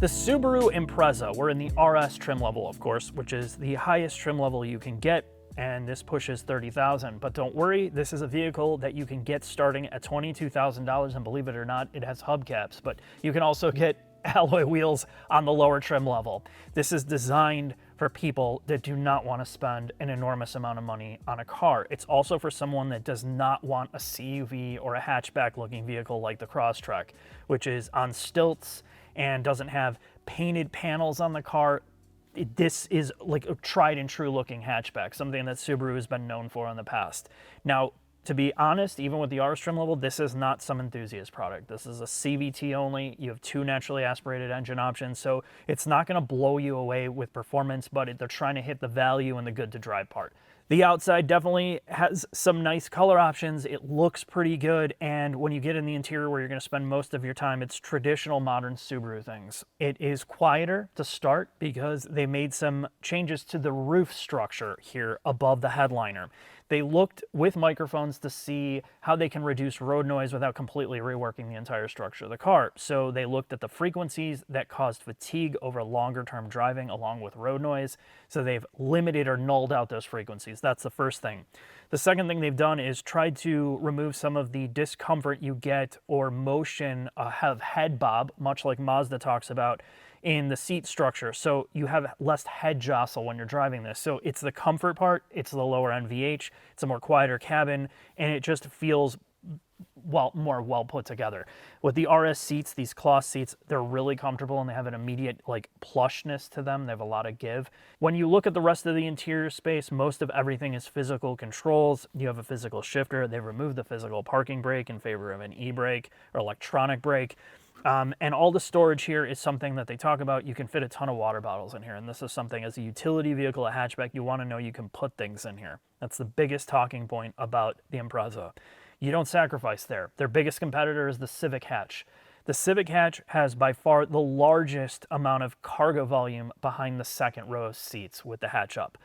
The Subaru Impreza, we're in the RS trim level, of course, which is the highest trim level you can get, and this pushes $30,000. But don't worry, this is a vehicle that you can get starting at $22,000, and believe it or not, it has hubcaps, but you can also get alloy wheels on the lower trim level. This is designed for people that do not want to spend an enormous amount of money on a car. It's also for someone that does not want a CUV or a hatchback looking vehicle like the Crosstrek, which is on stilts and doesn't have painted panels on the car. This is like a tried and true looking hatchback, something that Subaru has been known for in the past. Now, to be honest, even with the RS trim level, this is not some enthusiast product. This is a CVT only. You have two naturally aspirated engine options, so it's not going to blow you away with performance, but they're trying to hit the value and the good to drive part. The outside definitely has some nice color options. It looks pretty good, and when you get in the interior where you're going to spend most of your time, it's traditional modern Subaru things. It is quieter to start because they made some changes to the roof structure here above the headliner. They looked with microphones to see how they can reduce road noise without completely reworking the entire structure of the car. So they looked at the frequencies that caused fatigue over longer term driving along with road noise. So they've limited or nulled out those frequencies. That's the first thing. The second thing they've done is tried to remove some of the discomfort you get or motion of head bob, much like Mazda talks about, in the seat structure, so you have less head jostle when you're driving this. So it's the comfort part, it's the lower NVH, it's a more quieter cabin, and it just feels more well put together. With the RS seats, these cloth seats, they're really comfortable and they have an immediate like plushness to them. They have a lot of give. When you look at the rest of the interior space, most of everything is physical controls. You have a physical shifter. They removed the physical parking brake in favor of an e-brake or electronic brake. And all the storage here is something that they talk about. You can fit a ton of water bottles in here. And this is something as a utility vehicle, a hatchback, you want to know you can put things in here. That's the biggest talking point about the Impreza. You don't sacrifice there. Their biggest competitor is the Civic Hatch. The Civic Hatch has by far the largest amount of cargo volume behind the second row of seats with the hatch up.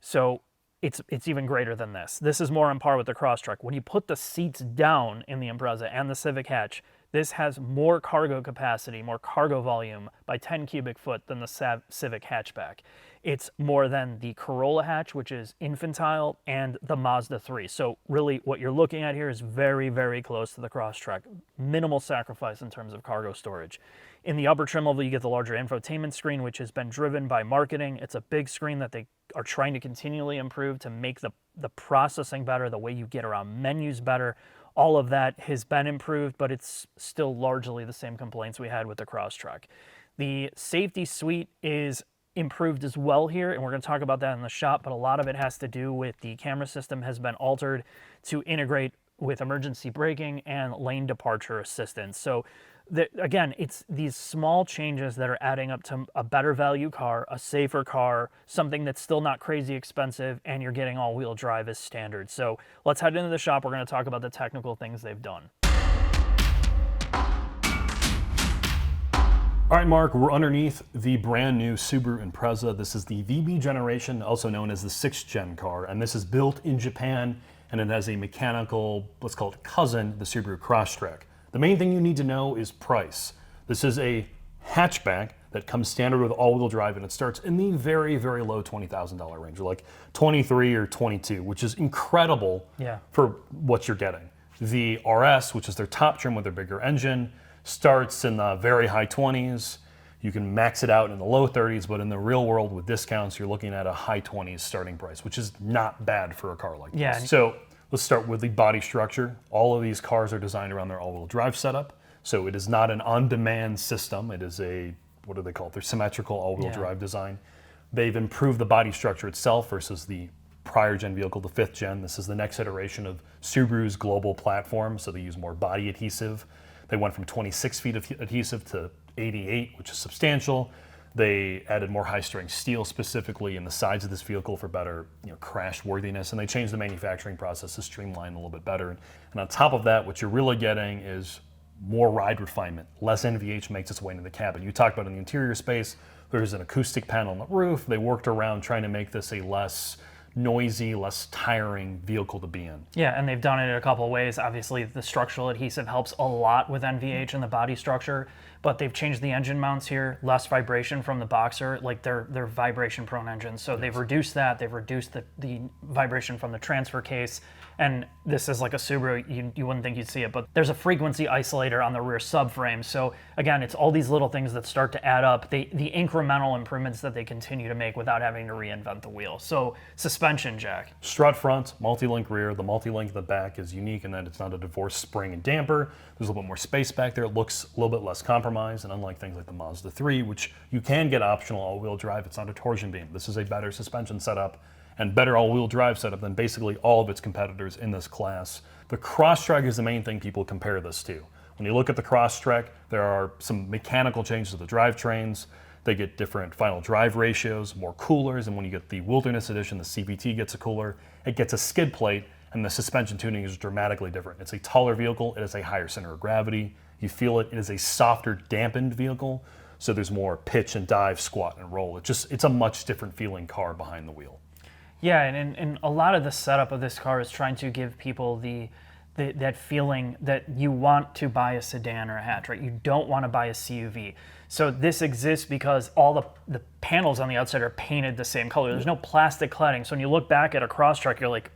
So it's even greater than this. This is more on par with the Crosstrek. When you put the seats down in the Impreza and the Civic Hatch, this has more cargo capacity, more cargo volume by 10 cubic foot than the Civic Hatchback. It's more than the Corolla Hatch, which is infantile, and the Mazda3. So really what you're looking at here is very, very close to the Crosstrek. Minimal sacrifice in terms of cargo storage. In the upper trim level, you get the larger infotainment screen, which has been driven by marketing. It's a big screen that they are trying to continually improve to make the processing better, the way you get around menus better. All of that has been improved, but it's still largely the same complaints we had with the Crosstrek. The safety suite is improved as well here, and we're going to talk about that in the shop, but a lot of it has to do with the camera system has been altered to integrate with emergency braking and lane departure assistance. So again, it's these small changes that are adding up to a better value car, a safer car, something that's still not crazy expensive, and you're getting all-wheel drive as standard. So let's head into the shop. We're going to talk about the technical things they've done. All right, Mark, we're underneath the brand new Subaru Impreza. This is the VB generation, also known as the 6th gen car, and this is built in Japan, and it has a mechanical, let's call it cousin, the Subaru Crosstrek. The main thing you need to know is price. This is a hatchback that comes standard with all-wheel drive, and it starts in the very, very low $20,000 range, like 23 or 22, which is incredible for what you're getting. The RS, which is their top trim with their bigger engine, starts in the very high 20s. You can max it out in the low 30s, but in the real world with discounts, you're looking at a high 20s starting price, which is not bad for a car like this. So let's start with the body structure. All of these cars are designed around their all-wheel drive setup. So it is not an on-demand system. It is a, what do they call it? Their symmetrical all-wheel drive design. They've improved the body structure itself versus the prior gen vehicle, the 5th gen. This is the next iteration of Subaru's global platform. So they use more body adhesive. They went from 26 feet of adhesive to 88, which is substantial. They added more high-strength steel specifically in the sides of this vehicle for better, crash worthiness, and they changed the manufacturing process to streamline a little bit better. And on top of that, what you're really getting is more ride refinement. Less NVH makes its way into the cabin. You talked about in the interior space, there's an acoustic panel on the roof. They worked around trying to make this a less noisy, less tiring vehicle to be in. Yeah, and they've done it in a couple of ways. Obviously, the structural adhesive helps a lot with NVH and the body structure, but they've changed the engine mounts here, less vibration from the Boxer, like they're vibration-prone engines. So they've reduced that, they've reduced the vibration from the transfer case, and this is like a Subaru, you wouldn't think you'd see it, but there's a frequency isolator on the rear subframe. So again, it's all these little things that start to add up, the incremental improvements that they continue to make without having to reinvent the wheel. So suspension, Jack. Strut front, multi-link rear. The multi-link in the back is unique in that it's not a divorced spring and damper. There's a little bit more space back there. It looks a little bit less compromised, and unlike things like the Mazda3, which you can get optional all-wheel drive, it's not a torsion beam. This is a better suspension setup and better all-wheel drive setup than basically all of its competitors in this class. The Crosstrek is the main thing people compare this to. When you look at the Crosstrek, there are some mechanical changes to the drivetrains. They get different final drive ratios, more coolers, and when you get the Wilderness Edition, the CVT gets a cooler. It gets a skid plate, and the suspension tuning is dramatically different. It's a taller vehicle, it has a higher center of gravity. You feel it, it is a softer, dampened vehicle, so there's more pitch and dive, squat and roll. It's a much different feeling car behind the wheel. Yeah, and a lot of the setup of this car is trying to give people that feeling that you want to buy a sedan or a hatch, right? You don't want to buy a CUV. So this exists because all the panels on the outside are painted the same color. There's no plastic cladding. So when you look back at a Crosstrek, you're like,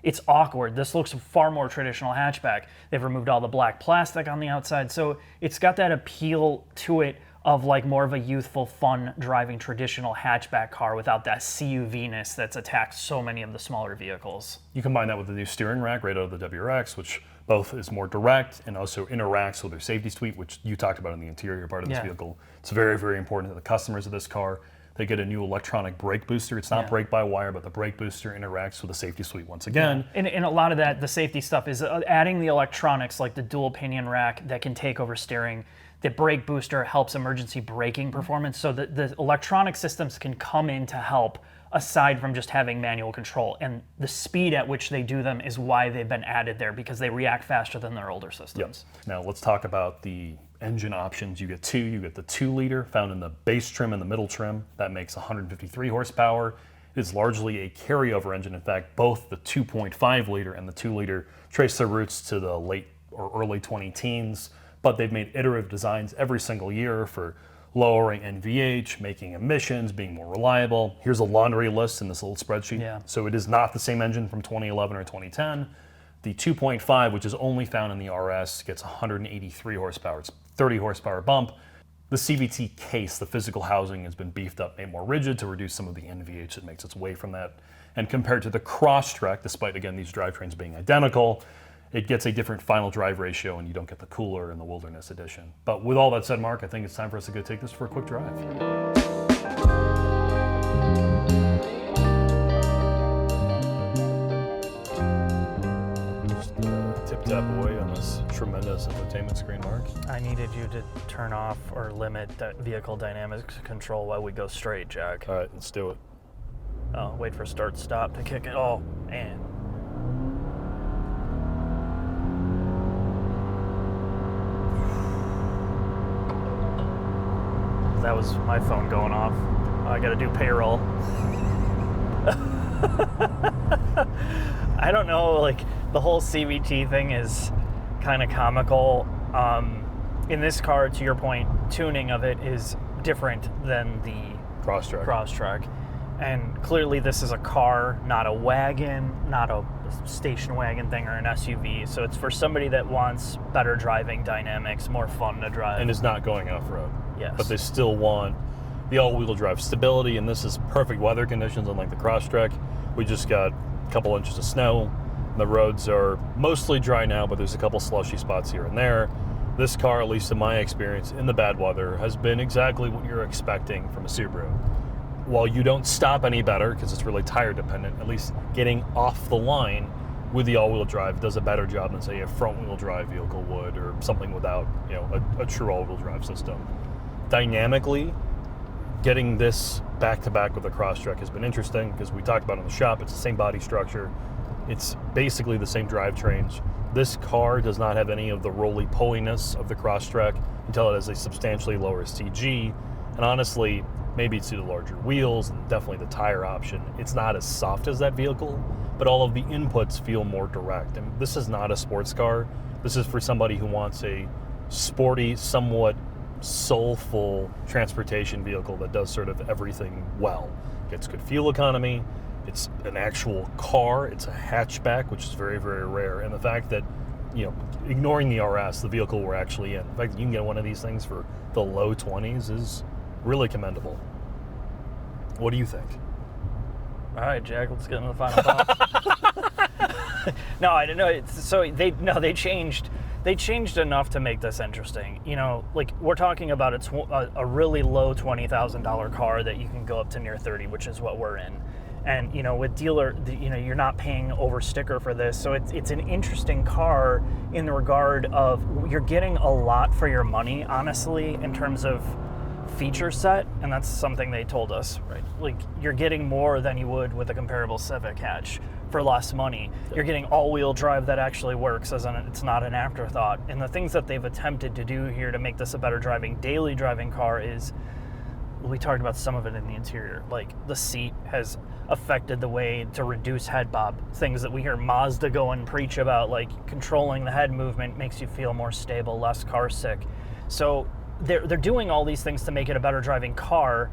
it's awkward. This looks far more traditional hatchback. They've removed all the black plastic on the outside. So it's got that appeal to it of like more of a youthful, fun driving traditional hatchback car without that CUV-ness that's attacked so many of the smaller vehicles. You combine that with the new steering rack right out of the WRX, which both is more direct and also interacts with their safety suite, which you talked about in the interior part of this vehicle. It's very, very important to the customers of this car. They get a new electronic brake booster. It's not brake-by-wire, but the brake booster interacts with the safety suite once again. And a lot of that, the safety stuff, is adding the electronics like the dual pinion rack that can take over steering. The brake booster helps emergency braking performance, so that the electronic systems can come in to help aside from just having manual control. And the speed at which they do them is why they've been added there, because they react faster than their older systems. Yep. Now let's talk about the engine options. You get two. You get the 2-liter found in the base trim and the middle trim. That makes 153 horsepower. It is largely a carryover engine. In fact, both the 2.5-liter and the 2-liter trace their roots to the late or early 2010s, but they've made iterative designs every single year for lowering NVH, making emissions, being more reliable. Here's a laundry list in this little spreadsheet. Yeah. So it is not the same engine from 2011 or 2010. The 2.5, which is only found in the RS, gets 183 horsepower. It's 30 horsepower bump. The CVT case, the physical housing, has been beefed up, made more rigid to reduce some of the NVH that makes its way from that. And compared to the Crosstrek, despite, again, these drivetrains being identical, it gets a different final drive ratio, and you don't get the cooler in the Wilderness Edition. But with all that said, Mark, I think it's time for us to go take this for a quick drive. Just tip-tap away on this tremendous entertainment screen, Mark. I needed you to turn off or limit that vehicle dynamics control while we go straight, Jack. All right, let's do it. Oh, wait for start-stop to kick it. Oh, man. That was my phone going off. I gotta do payroll. I don't know, like, the whole CVT thing is kind of comical. In this car, to your point, tuning of it is different than the Crosstrek. And clearly this is a car, not a wagon, not a station wagon thing or an SUV. So it's for somebody that wants better driving dynamics, more fun to drive. And is not going off-road. Yes. But they still want the all-wheel drive stability, and this is perfect weather conditions, unlike the Crosstrek. We just got a couple inches of snow. The roads are mostly dry now, but there's a couple slushy spots here and there. This car, at least in my experience, in the bad weather, has been exactly what you're expecting from a Subaru. While you don't stop any better, because it's really tire dependent, at least getting off the line with the all-wheel drive does a better job than, say, a front-wheel drive vehicle would, or something without, a true all-wheel drive system. Dynamically, getting this back-to-back with the Crosstrek has been interesting, because we talked about it in the shop, it's the same body structure, it's basically the same drivetrains. This car does not have any of the roly-poliness of the Crosstrek until it has a substantially lower CG, and honestly, Maybe it's due to larger wheels and definitely the tire option. It's not as soft as that vehicle, but all of the inputs feel more direct. And this is not a sports car. This is for somebody who wants a sporty, somewhat soulful transportation vehicle that does sort of everything well. Gets good fuel economy. It's an actual car. It's a hatchback, which is very, very rare. And the fact that, ignoring the RS, the vehicle we're actually in, the fact that you can get one of these things for the low 20s is really commendable. What do you think? All right, Jack, let's get into the final thoughts. No, I don't know. So they changed enough to make this interesting. Like we're talking about a really low $20,000 car that you can go up to near 30, which is what we're in. And with dealer, you're not paying over sticker for this, so it's an interesting car in the regard of you're getting a lot for your money, honestly, in terms of feature set, and that's something they told us, right? Like you're getting more than you would with a comparable Civic Hatch for less money. You're getting all-wheel drive that actually works, it's not an afterthought. And the things that they've attempted to do here to make this a better daily driving car is, we talked about some of it in the interior. Like the seat has affected the way to reduce head bob. Things that we hear Mazda go and preach about, like controlling the head movement makes you feel more stable, less car sick. So they're doing all these things to make it a better driving car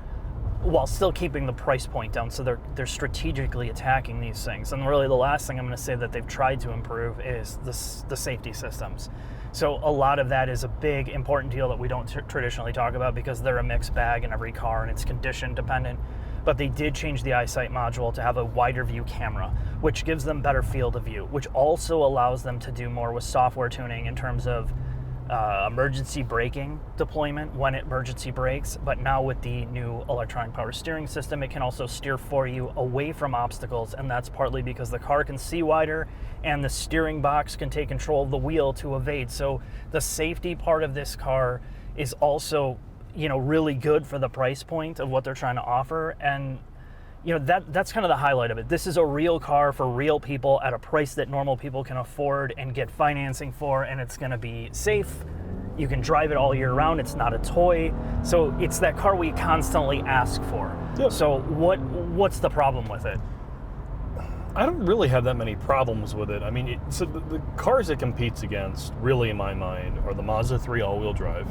while still keeping the price point down. So they're strategically attacking these things. And really the last thing I'm going to say that they've tried to improve is the safety systems. So a lot of that is a big, important deal that we don't traditionally talk about because they're a mixed bag in every car and it's condition dependent. But they did change the eyesight module to have a wider view camera, which gives them better field of view, which also allows them to do more with software tuning in terms of emergency braking deployment when it emergency brakes. But now with the new electronic power steering system, it can also steer for you away from obstacles, and that's partly because the car can see wider and the steering box can take control of the wheel to evade. So the safety part of this car is also really good for the price point of what they're trying to offer. And that's kind of the highlight of it. This is a real car for real people at a price that normal people can afford and get financing for, and it's going to be safe. You can drive it all year round. It's not a toy. So it's that car we constantly ask for. Yep. So what's the problem with it? I don't really have that many problems with it. I mean, so the cars it competes against, really in my mind, are the Mazda3 all-wheel drive,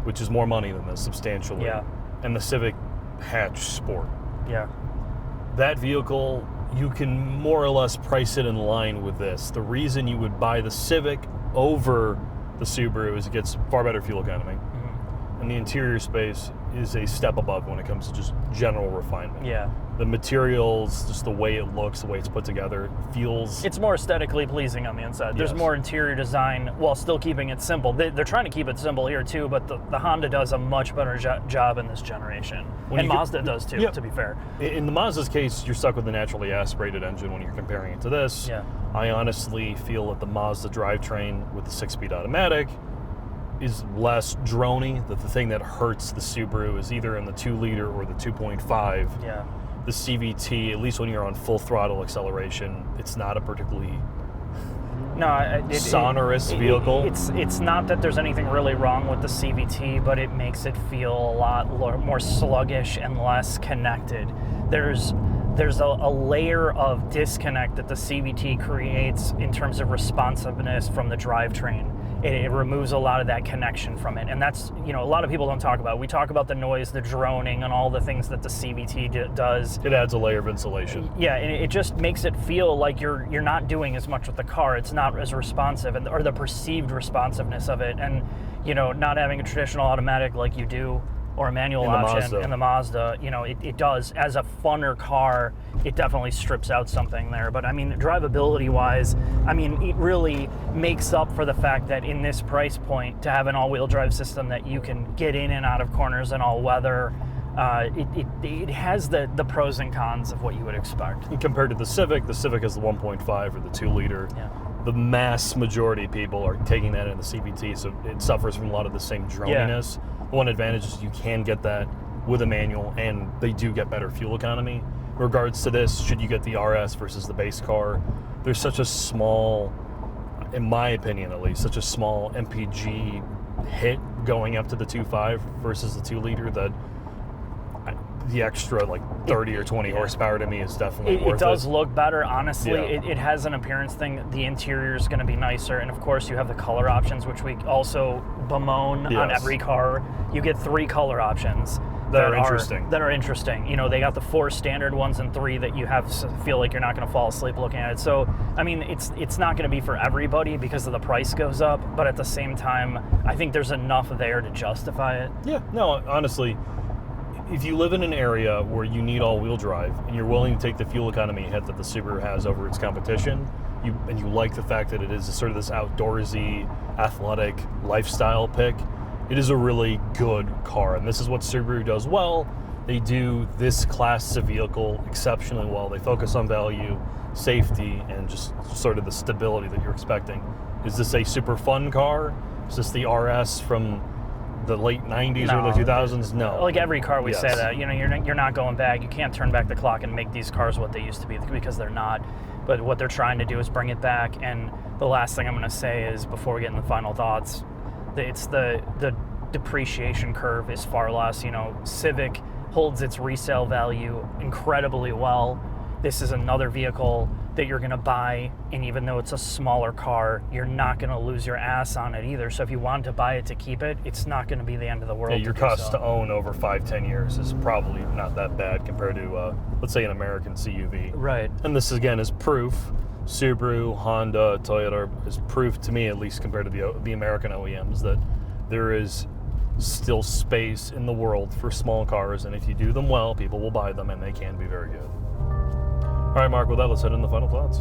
which is more money than this substantially, and the Civic Hatch Sport. Yeah. That vehicle, you can more or less price it in line with this. The reason you would buy the Civic over the Subaru is it gets far better fuel economy, and the interior space is a step above when it comes to just general refinement. Yeah. The materials, just the way it looks, the way it's put together, feels... It's more aesthetically pleasing on the inside. There's more interior design while still keeping it simple. They're trying to keep it simple here too, but the Honda does a much better job in this generation. And Mazda does too, to be fair. In the Mazda's case, you're stuck with a naturally aspirated engine when you're comparing it to this. Yeah. I honestly feel that the Mazda drivetrain with the 6-speed automatic is less drony. That the thing that hurts the Subaru is either in the 2-liter or the 2.5. Yeah. The CVT, at least when you're on full throttle acceleration, it's not a particularly sonorous vehicle. It's not that there's anything really wrong with the CVT, but it makes it feel a lot more sluggish and less connected. There's a layer of disconnect that the CVT creates in terms of responsiveness from the drivetrain. It removes a lot of that connection from it, and that's a lot of people don't talk about. We talk about the noise, the droning, and all the things that the CVT does. It adds a layer of insulation. Yeah, and it just makes it feel like you're not doing as much with the car. It's not as responsive, or the perceived responsiveness of it, and not having a traditional automatic like you do, or a manual option in the Mazda, it does. As a funner car, it definitely strips out something there. But I mean, drivability-wise, it really makes up for the fact that in this price point, to have an all-wheel drive system that you can get in and out of corners in all weather, it has the pros and cons of what you would expect. And compared to the Civic is the 1.5 or the 2-liter. Yeah. The mass majority of people are taking that in the CVT, so it suffers from a lot of the same droniness. Yeah. One advantage is you can get that with a manual, and they do get better fuel economy. In regards to this, should you get the RS versus the base car, there's such a small, in my opinion at least, such a small MPG hit going up to the 2.5 versus the 2-liter that the extra like 30 or 20 horsepower to me is definitely worth it. It does look better, honestly. Yeah. It has an appearance thing. The interior is going to be nicer, and of course you have the color options, which we also bemoan on every car. You get 3 color options that are interesting. That are interesting. You know, they got the 4 standard ones and 3 that you have feel like you're not going to fall asleep looking at it. So, I mean, it's not going to be for everybody because of the price goes up, but at the same time, I think there's enough there to justify it. Yeah, no, honestly, if you live in an area where you need all-wheel drive and you're willing to take the fuel economy hit that the Subaru has over its competition, and you like the fact that it is sort of this outdoorsy, athletic lifestyle pick, it is a really good car. And this is what Subaru does well. They do this class of vehicle exceptionally well. They focus on value, safety, and just sort of the stability that you're expecting. Is this a super fun car? Is this the RS from the late 90s, early 2000s? No. Like every car we say that, you know, you're not going back. You can't turn back the clock and make these cars what they used to be because they're not. But what they're trying to do is bring it back. And the last thing I'm going to say is, before we get into the final thoughts, it's the depreciation curve is far less. You know, Civic holds its resale value incredibly well. This is another vehicle that you're going to buy, and even though it's a smaller car, you're not going to lose your ass on it either. So if you want to buy it to keep it, it's not going to be the end of the world. Yeah, your cost to own over 5-10 years is probably not that bad compared to, let's say, an American CUV. Right. And this, again, is proof. Subaru, Honda, Toyota is proof to me, at least compared to the American OEMs, that there is still space in the world for small cars, and if you do them well, people will buy them, and they can be very good. All right, Mark, with that, let's head into final thoughts.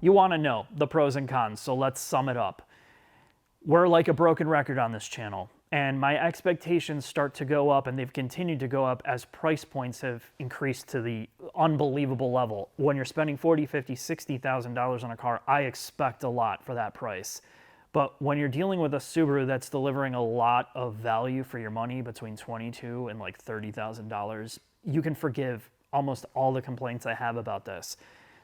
You want to know the pros and cons, so let's sum it up. We're like a broken record on this channel, and my expectations start to go up, and they've continued to go up as price points have increased to the unbelievable level. When you're spending $40,000, $50,000, $60,000 on a car, I expect a lot for that price. But when you're dealing with a Subaru that's delivering a lot of value for your money, between $22,000 and like $30,000, you can forgive almost all the complaints I have about this.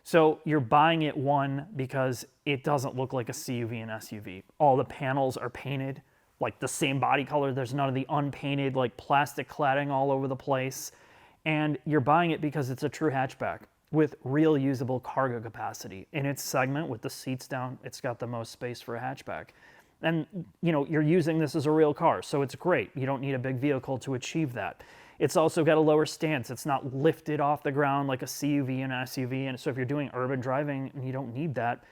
So you're buying it, one, because it doesn't look like a CUV and SUV. All the panels are painted like the same body color. There's none of the unpainted like plastic cladding all over the place. And you're buying it because it's a true hatchback with real usable cargo capacity. In its segment, with the seats down, it's got the most space for a hatchback. And you know, you're using this as a real car, so it's great. You don't need a big vehicle to achieve that. It's also got a lower stance. It's not lifted off the ground like a CUV and SUV. And so if you're doing urban driving and you don't need that,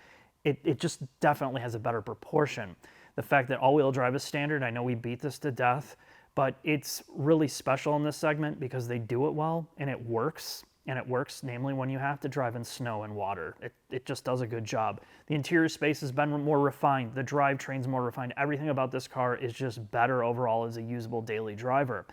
it just definitely has a better proportion. The fact that all-wheel drive is standard, I know we beat this to death, but it's really special in this segment because they do it well and it works. And it works, namely, when you have to drive in snow and water. It just does a good job. The interior space has been more refined. The drivetrain's more refined. Everything about this car is just better overall as a usable daily driver.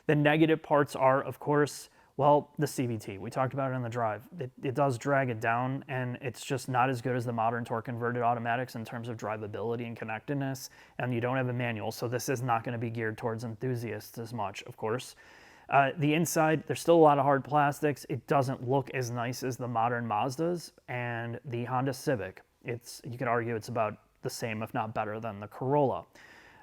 The negative parts are, of course, well, the CVT. We talked about it on the drive. It does drag it down, and it's just not as good as the modern torque-converted automatics in terms of drivability and connectedness, and you don't have a manual, so this is not going to be geared towards enthusiasts as much, of course. The inside, there's still a lot of hard plastics. It doesn't look as nice as the modern Mazdas and the Honda Civic. You could argue it's about the same, if not better, than the Corolla.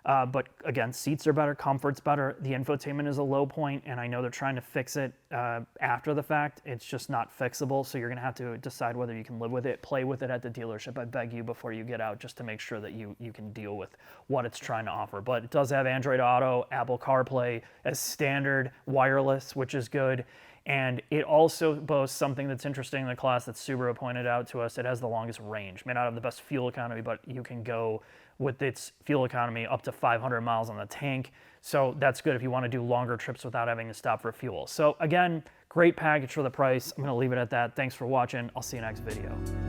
But again, seats are better, comfort's better. The infotainment is a low point, and I know they're trying to fix it after the fact. It's just not fixable, so you're going to have to decide whether you can live with it, play with it at the dealership. I beg you, before you get out, just to make sure that you can deal with what it's trying to offer. But it does have Android Auto, Apple CarPlay as standard, wireless, which is good. And it also boasts something that's interesting in the class that Subaru pointed out to us. It has the longest range. May not have the best fuel economy, but you can go with its fuel economy up to 500 miles on the tank. So that's good if you want to do longer trips without having to stop for fuel. So again, great package for the price. I'm going to leave it at that. Thanks for watching. I'll see you next video.